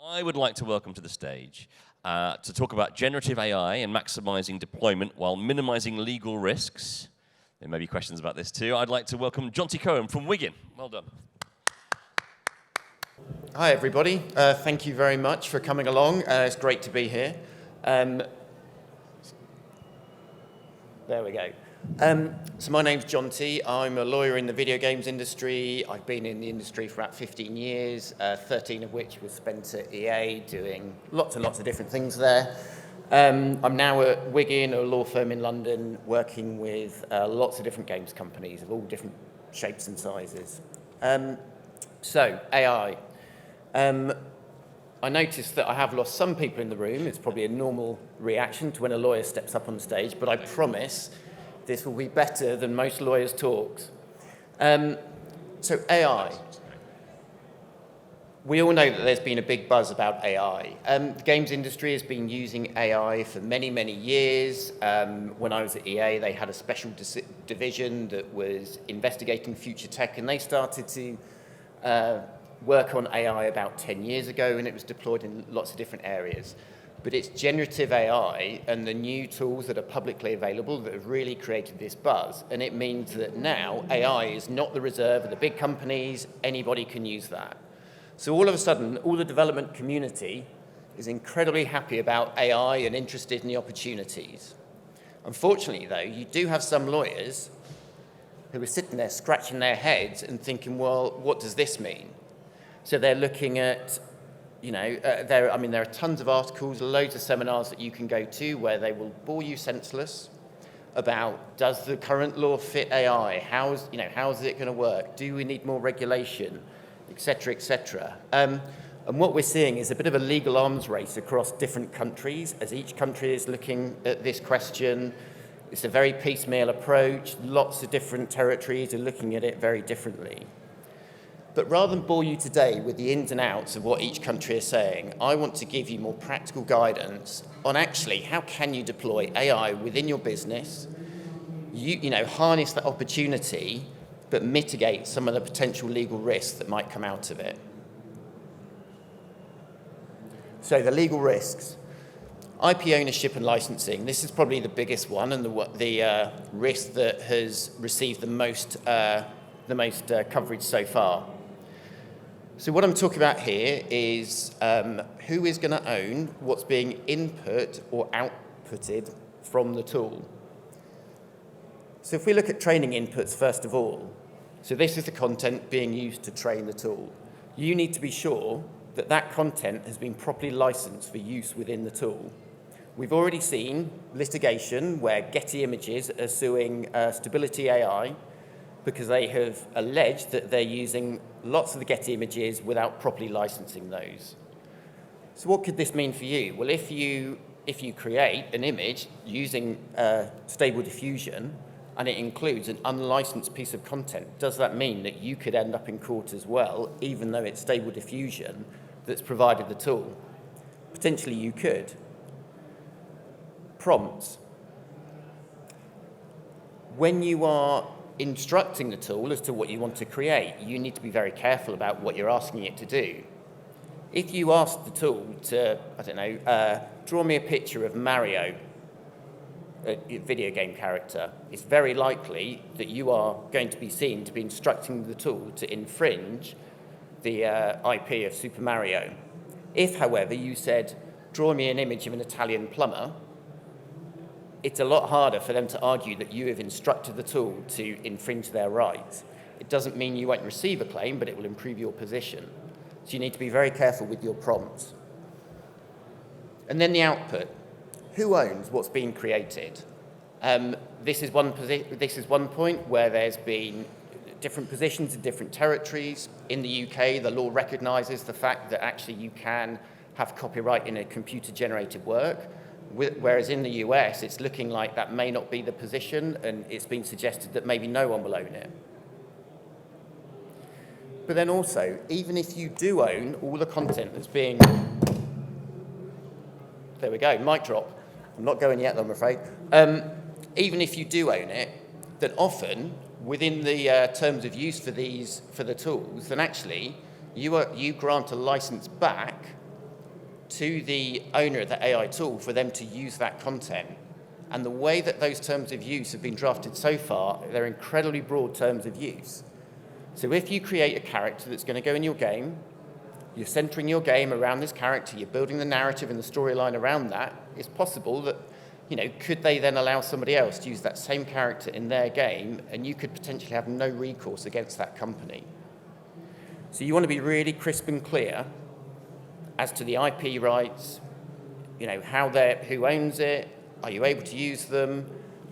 I would like to welcome to the stage to talk about generative AI and maximizing deployment while minimizing legal risks. There may be questions about this too. I'd like to welcome Jonty Cowan from Wiggin. Well done. Hi, everybody. Thank you very much for coming along. It's great to be here. There we go. So my name's Jonty. I'm a lawyer in the video games industry. I've been in the industry for about 15 years, 13 of which was spent at EA doing lots and lots of different things there. I'm now at Wiggin, a law firm in London, working with lots of different games companies of all different shapes and sizes. So, AI. I noticed that I have lost some people in the room. It's probably a normal reaction to when a lawyer steps up on the stage, but I promise this will be better than most lawyers' talks. So AI. We all know that there's been a big buzz about AI. The games industry has been using AI for many, many years. When I was at EA, they had a special division that was investigating future tech, and they started to work on AI about 10 years ago, and it was deployed in lots of different areas. But it's generative AI and the new tools that are publicly available that have really created this buzz. And it means that now AI is not the reserve of the big companies. Anybody can use that. So all of a sudden, all the development community is incredibly happy about AI and interested in the opportunities. Unfortunately, though, you do have some lawyers who are sitting there scratching their heads and thinking, well, what does this mean? So they're looking at, there are tons of articles, loads of seminars that you can go to where they will bore you senseless about, does the current law fit AI? How is it going to work? Do we need more regulation? Et cetera, et cetera. And what we're seeing is a bit of a legal arms race across different countries as each country is looking at this question. It's a very piecemeal approach. Lots of different territories are looking at it very differently. But rather than bore you today with the ins and outs of what each country is saying, I want to give you more practical guidance on actually how can you deploy AI within your business, harness that opportunity, but mitigate some of the potential legal risks that might come out of it. So the legal risks. IP ownership and licensing. This is probably the biggest one and the risk that has received the most coverage so far. So what I'm talking about here is who is going to own what's being input or outputted from the tool. So if we look at training inputs first of all, so this is the content being used to train the tool. You need to be sure that that content has been properly licensed for use within the tool. We've already seen litigation where Getty Images are suing Stability AI because they have alleged that they're using lots of the Getty images without properly licensing those. So what could this mean for you? Well, if you create an image using Stable Diffusion and it includes an unlicensed piece of content, does that mean that you could end up in court as well, even though it's Stable Diffusion that's provided the tool? Potentially you could. Prompts. When you are instructing the tool as to what you want to create, you need to be very careful about what you're asking it to do. If you ask the tool to, draw me a picture of Mario, a video game character, it's very likely that you are going to be seen to be instructing the tool to infringe the IP of Super Mario. If, however, you said, draw me an image of an Italian plumber, it's a lot harder for them to argue that you have instructed the tool to infringe their rights. It doesn't mean you won't receive a claim, but it will improve your position. So you need to be very careful with your prompts. And then the output. Who owns what's being created? This is one point where there's been different positions in different territories. In the UK, the law recognises the fact that actually you can have copyright in a computer-generated work. Whereas in the US, it's looking like that may not be the position, and it's been suggested that maybe no one will own it. But then also, even if you do own all the content that's being... There we go, mic drop. I'm not going yet, I'm afraid. Even if you do own it, then often, within the terms of use for the tools, then actually, you grant a license back to the owner of the AI tool for them to use that content. And the way that those terms of use have been drafted so far, they're incredibly broad terms of use. So if you create a character that's going to go in your game, you're centering your game around this character, you're building the narrative and the storyline around that, it's possible that, could they then allow somebody else to use that same character in their game, and you could potentially have no recourse against that company. So you want to be really crisp and clear as to the IP rights, who owns it, are you able to use them,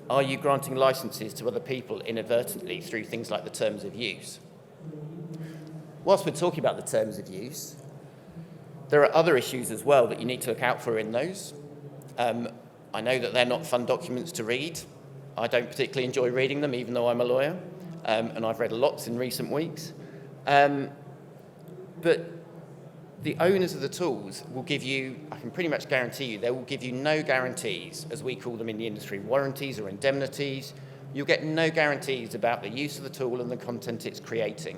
are you granting licenses to other people inadvertently through things like the terms of use. Whilst we're talking about the terms of use, there are other issues as well that you need to look out for in those. I know that they're not fun documents to read. I don't particularly enjoy reading them, even though I'm a lawyer, and I've read lots in recent weeks. But the owners of the tools will give you, I can pretty much guarantee you, they will give you no guarantees, as we call them in the industry, warranties or indemnities. You'll get no guarantees about the use of the tool and the content it's creating.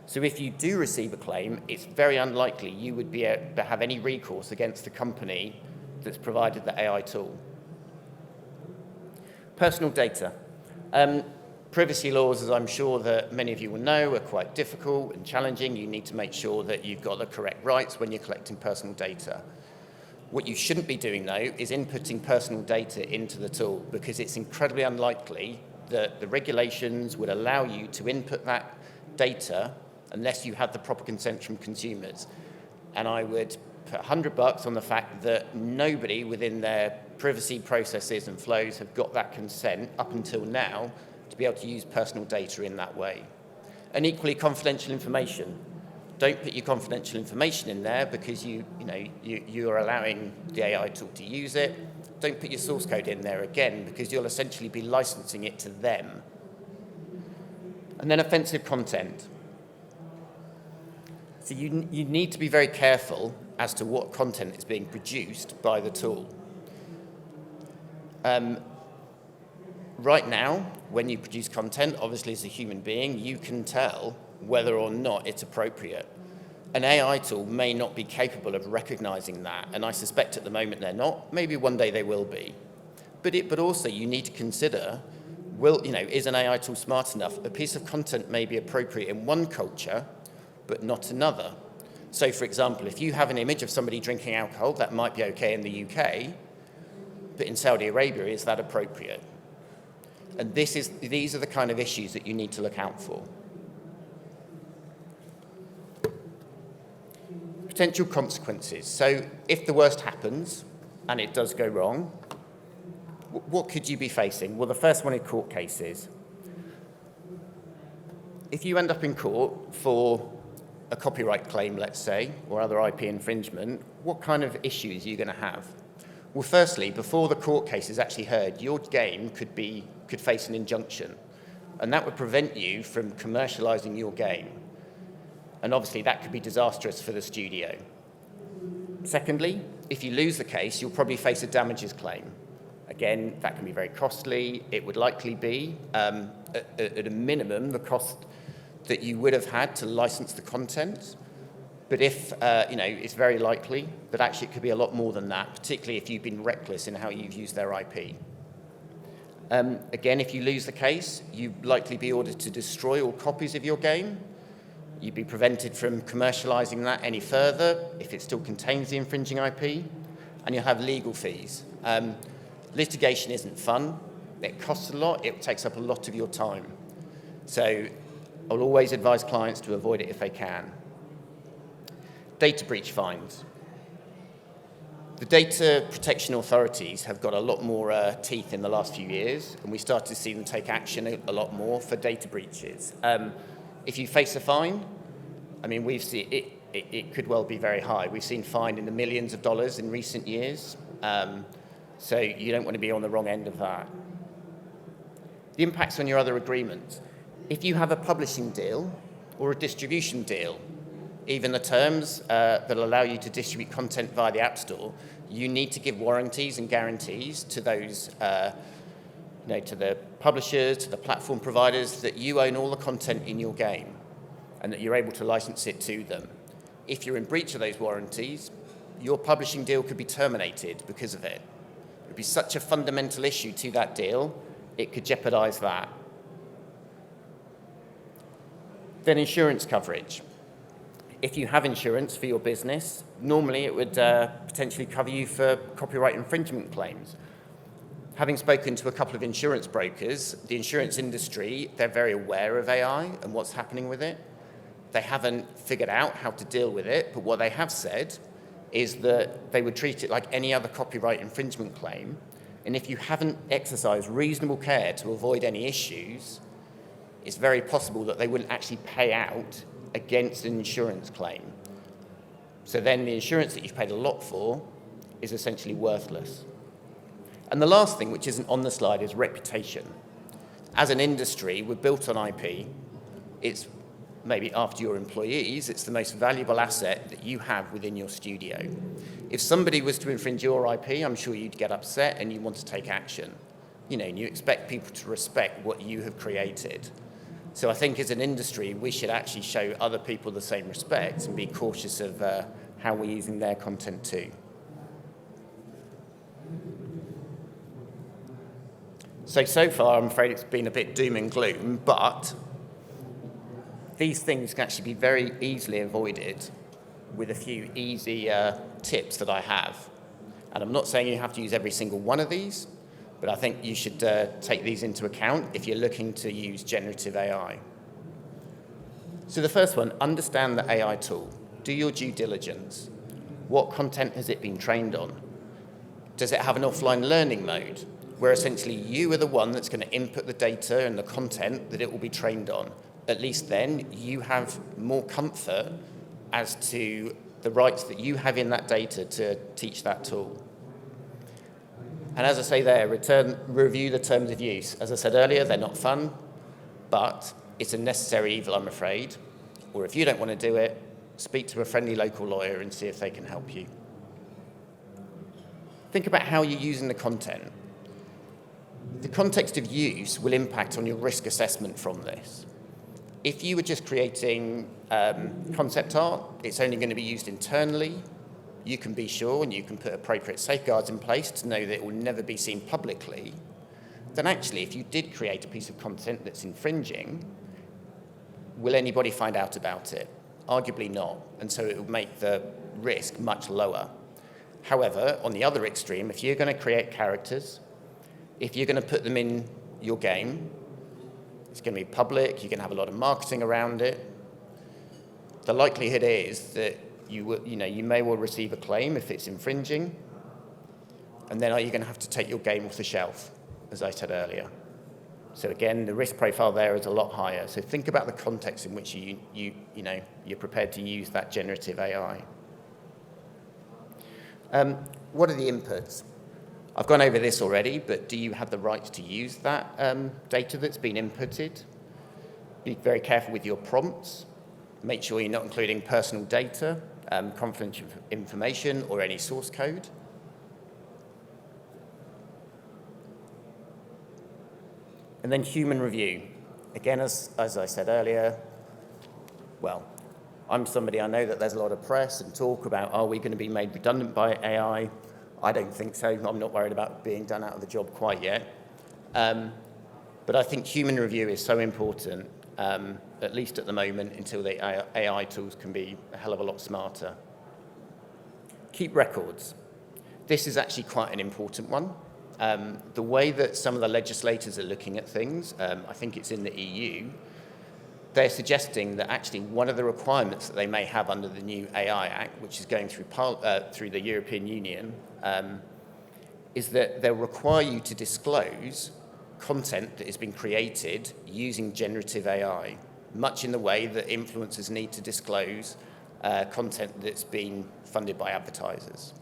So if you do receive a claim, it's very unlikely you would be able to have any recourse against the company that's provided the AI tool. Personal data. Privacy laws, as I'm sure that many of you will know, are quite difficult and challenging. You need to make sure that you've got the correct rights when you're collecting personal data. What you shouldn't be doing, though, is inputting personal data into the tool, because it's incredibly unlikely that the regulations would allow you to input that data unless you had the proper consent from consumers. And I would put $100 on the fact that nobody within their privacy processes and flows have got that consent up until now to be able to use personal data in that way. And equally, confidential information. Don't put your confidential information in there because you are allowing the AI tool to use it. Don't put your source code in there again, because you'll essentially be licensing it to them. And then offensive content. So you need to be very careful as to what content is being produced by the tool. Right now, when you produce content, obviously as a human being, you can tell whether or not it's appropriate. An AI tool may not be capable of recognizing that, and I suspect at the moment they're not. Maybe one day they will be. But also you need to consider, is an AI tool smart enough? A piece of content may be appropriate in one culture, but not another. So for example, if you have an image of somebody drinking alcohol, that might be okay in the UK, but in Saudi Arabia, is that appropriate? And these are the kind of issues that you need to look out for. Potential consequences. So if the worst happens, and it does go wrong, what could you be facing? Well, the first one is court cases. If you end up in court for a copyright claim, let's say, or other IP infringement, what kind of issues are you going to have? Well, firstly, before the court case is actually heard, your game could face an injunction, and that would prevent you from commercializing your game. And obviously, that could be disastrous for the studio. Secondly, if you lose the case, you'll probably face a damages claim. Again, that can be very costly. It would likely be, at a minimum, the cost that you would have had to license the content. But if, it's very likely that actually it could be a lot more than that, particularly if you've been reckless in how you've used their IP. Again, if you lose the case, you'd likely be ordered to destroy all copies of your game. You'd be prevented from commercializing that any further if it still contains the infringing IP, and you'll have legal fees. Litigation isn't fun. It costs a lot. It takes up a lot of your time. So I'll always advise clients to avoid it if they can. Data breach fines. The data protection authorities have got a lot more teeth in the last few years, and we started to see them take action a lot more for data breaches. If you face a fine, we've seen it could well be very high. We've seen fined in the millions of dollars in recent years, so you don't want to be on the wrong end of that. The impacts on your other agreements. If you have a publishing deal or a distribution deal, even the terms that allow you to distribute content via the App Store, you need to give warranties and guarantees to those, to the publishers, to the platform providers, that you own all the content in your game and that you're able to license it to them. If you're in breach of those warranties, your publishing deal could be terminated because of it. It would be such a fundamental issue to that deal, it could jeopardize that. Then insurance coverage. If you have insurance for your business, normally it would potentially cover you for copyright infringement claims. Having spoken to a couple of insurance brokers, the insurance industry, they're very aware of AI and what's happening with it. They haven't figured out how to deal with it, but what they have said is that they would treat it like any other copyright infringement claim, and if you haven't exercised reasonable care to avoid any issues, it's very possible that they wouldn't actually pay out against an insurance claim. So then the insurance that you've paid a lot for is essentially worthless. And the last thing, which isn't on the slide, is reputation. As an industry, we're built on IP. It's maybe after your employees, it's the most valuable asset that you have within your studio. If somebody was to infringe your IP, I'm sure you'd get upset and you want to take action. You know, and you expect people to respect what you have created. So I think as an industry, we should actually show other people the same respect and be cautious of how we're using their content too. So far, I'm afraid it's been a bit doom and gloom, but these things can actually be very easily avoided with a few easy tips that I have. And I'm not saying you have to use every single one of these, but I think you should take these into account if you're looking to use generative AI. So the first one, understand the AI tool. Do your due diligence. What content has it been trained on? Does it have an offline learning mode, where essentially you are the one that's going to input the data and the content that it will be trained on? At least then you have more comfort as to the rights that you have in that data to teach that tool. And as I say there, review the terms of use. As I said earlier, they're not fun, but it's a necessary evil, I'm afraid. Or if you don't want to do it, speak to a friendly local lawyer and see if they can help you. Think about how you're using the content. The context of use will impact on your risk assessment from this. If you were just creating concept art, it's only going to be used internally. You can be sure and you can put appropriate safeguards in place to know that it will never be seen publicly. Then actually, if you did create a piece of content that's infringing, will anybody find out about it? Arguably not, and so it would make the risk much lower. However, on the other extreme, if you're going to create characters, if you're going to put them in your game, it's going to be public, you're going to have a lot of marketing around it. The likelihood is that you may well receive a claim if it's infringing, and then are you going to have to take your game off the shelf, as I said earlier. So again, the risk profile there is a lot higher. So think about the context in which you're prepared to use that generative AI. What are the inputs? I've gone over this already, but do you have the right to use that data that's been inputted? Be very careful with your prompts. Make sure you're not including personal data, confidential information, or any source code. And then human review. Again, as I said earlier, well, I'm somebody, I know that there's a lot of press and talk about, are we going to be made redundant by AI? I don't think so. I'm not worried about being done out of the job quite yet. But I think human review is so important, at least at the moment, until the AI tools can be a hell of a lot smarter. Keep records. This is actually quite an important one. The way that some of the legislators are looking at things, I think it's in the EU, they're suggesting that actually one of the requirements that they may have under the new AI Act, which is going through the European Union, is that they'll require you to disclose content that has been created using generative AI, much in the way that influencers need to disclose content that's been funded by advertisers.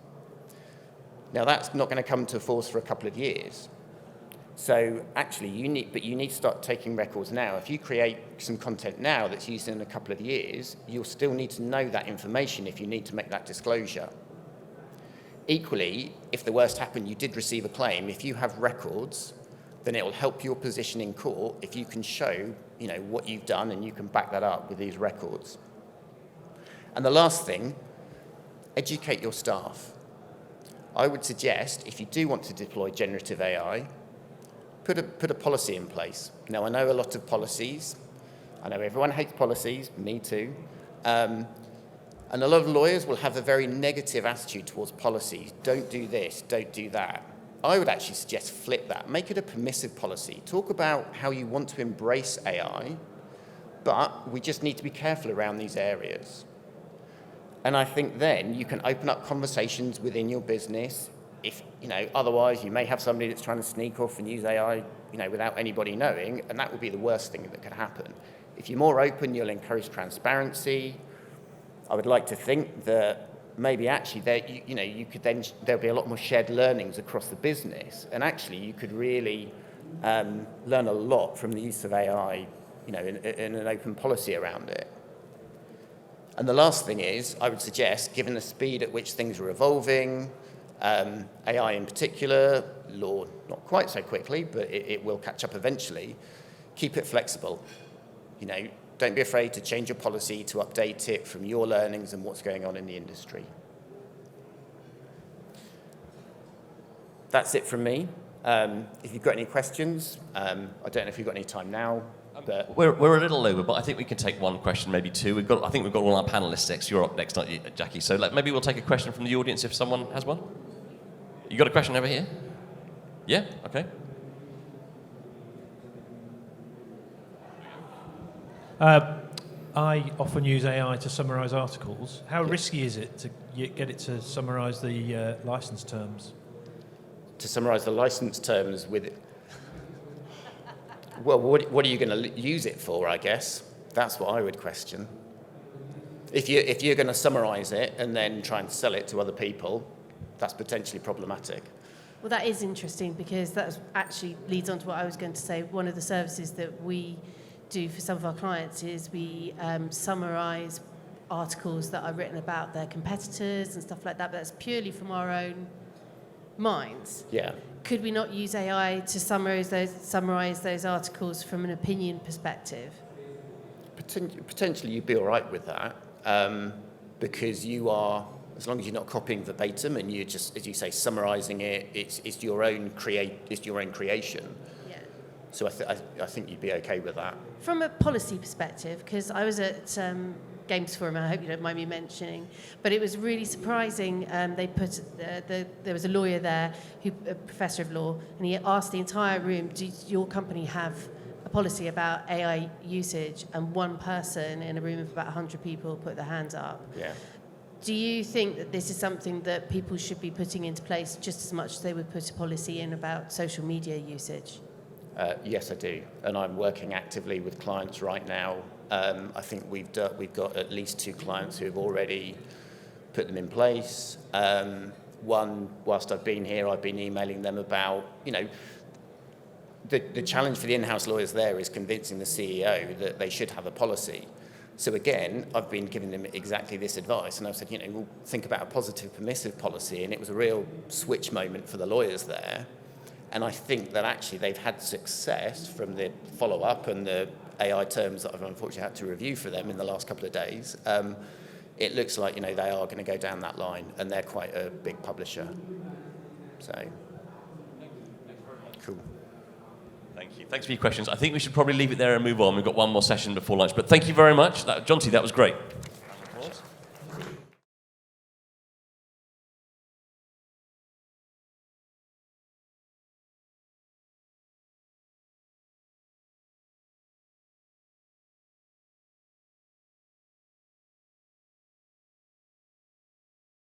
Now, that's not going to come to force for a couple of years. So actually, you need to start taking records now. If you create some content now that's used in a couple of years, you'll still need to know that information if you need to make that disclosure. Equally, if the worst happened, you did receive a claim, if you have records, then it will help your position in court if you can show, what you've done and you can back that up with these records. And the last thing, educate your staff. I would suggest, if you do want to deploy generative AI, put a policy in place. Now, I know a lot of policies. I know everyone hates policies, me too. And a lot of lawyers will have a very negative attitude towards policies. Don't do this, don't do that. I would actually suggest flip that. Make it a permissive policy. Talk about how you want to embrace AI, but we just need to be careful around these areas. And I think then you can open up conversations within your business. If, otherwise you may have somebody that's trying to sneak off and use AI, without anybody knowing, and that would be the worst thing that could happen. If you're more open, you'll encourage transparency. I would like to think that maybe actually you could then, there'll be a lot more shared learnings across the business, and actually you could really learn a lot from the use of AI, in an open policy around it. And the last thing is, I would suggest, given the speed at which things are evolving, AI in particular, law not quite so quickly, but it will catch up eventually, keep it flexible. Don't be afraid to change your policy, to update it from your learnings and what's going on in the industry. That's it from me. If you've got any questions, I don't know if you've got any time now. But We're a little over, but I think we can take one question, maybe two. I think we've got all our panelists next. You're up next, aren't you, Jackie? So maybe we'll take a question from the audience if someone has one. You got a question over here? Yeah? Okay. I often use AI to summarise articles. How risky is it to get it to summarise the licence terms? To summarise the licence terms with it. Well, what are you going to use it for, I guess? That's what I would question. If you're going to summarise it and then try and sell it to other people, that's potentially problematic. Well, that is interesting because that actually leads on to what I was going to say. One of the services that we do for some of our clients is we summarise articles that are written about their competitors and stuff like that, but that's purely from our own minds. Yeah. Could we not use AI to summarise those articles from an opinion perspective? Potentially you'd be all right with that, because you are, as long as you're not copying verbatim and you're just, as you say, summarising it, it's your own creation. Yeah. So I think you'd be okay with that. From a policy perspective, because I was at Games Forum, I hope you don't mind me mentioning, but it was really surprising. They put there was a lawyer there, a professor of law, and he asked the entire room, "Does your company have a policy about AI usage?" And one person in a room of about 100 people put their hands up. Yeah. Do you think that this is something that people should be putting into place just as much as they would put a policy in about social media usage? Yes, I do, and I'm working actively with clients right now. I think we've got at least 2 clients who have already put them in place. One, whilst I've been here, I've been emailing them about, the challenge for the in-house lawyers there is convincing the CEO that they should have a policy. So again, I've been giving them exactly this advice, and I've said, we'll think about a positive, permissive policy, and it was a real switch moment for the lawyers there. And I think that actually they've had success from the follow-up and the AI terms that I've unfortunately had to review for them in the last couple of days. It looks like, they are going to go down that line, and they're quite a big publisher. So, cool. Thank you. Thanks for your questions. I think we should probably leave it there and move on. We've got one more session before lunch, but thank you very much. Jonty, that was great.